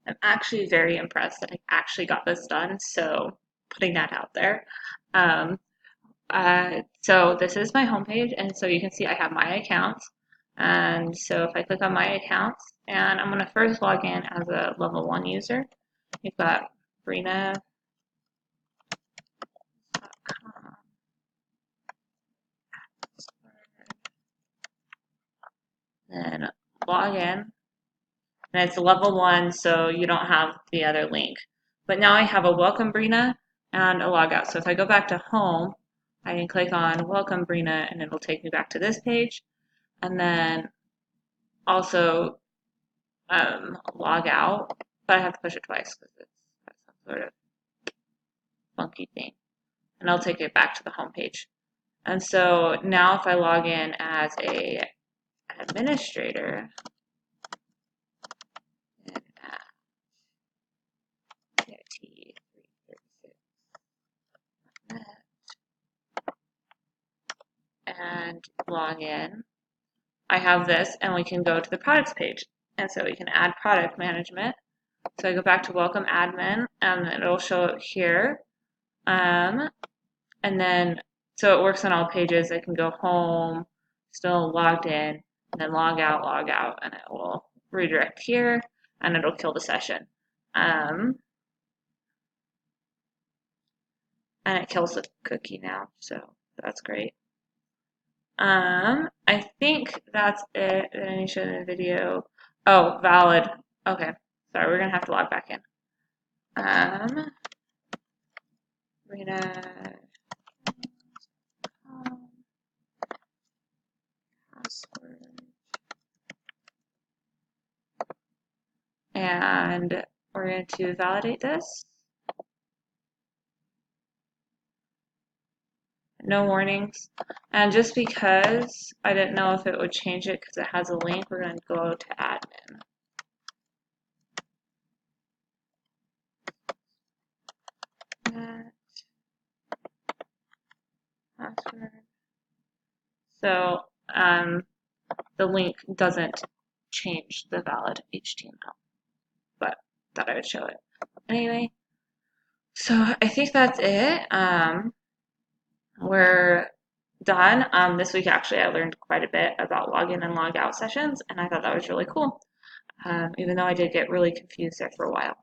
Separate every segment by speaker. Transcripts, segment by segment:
Speaker 1: I'm actually very impressed that I actually got this done, so putting that out there. Um, so this is my homepage, and so you can see I have my accounts. And so if I click on my accounts, and I'm going to first log in as a level 1 user. We've got Brina.com, then log in, and it's level 1, so you don't have the other link. But now I have a welcome Brina and a logout. So if I go back to home, I can click on welcome Brina, and it'll take me back to this page. And then also log out, but I have to push it twice because it's some sort of funky thing. And I'll take it back to the home page. And so now if I log in as a administrator, and log in, I have this, and we can go to the products page. And so we can add product management. So I go back to welcome admin, and it'll show up here. And then, so it works on all pages. I can go home, still logged in, and then log out, and it will redirect here, and it'll kill the session. And it kills the cookie now, so that's great. I think that's it. Did I show the video? Oh, valid. Okay, sorry, we're gonna have to log back in. Rena password, and we're going to validate this. No warnings. And just because I didn't know if it would change it because it has a link, we're going to go to admin. Password. So the link doesn't change the valid HTML, but thought I would show it. Anyway, so I think that's it. We're done. This week, actually, I learned quite a bit about login and logout sessions, and I thought that was really cool, even though I did get really confused there for a while.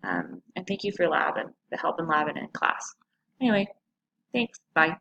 Speaker 1: And thank you for the help in lab and in class. Anyway, thanks. Bye.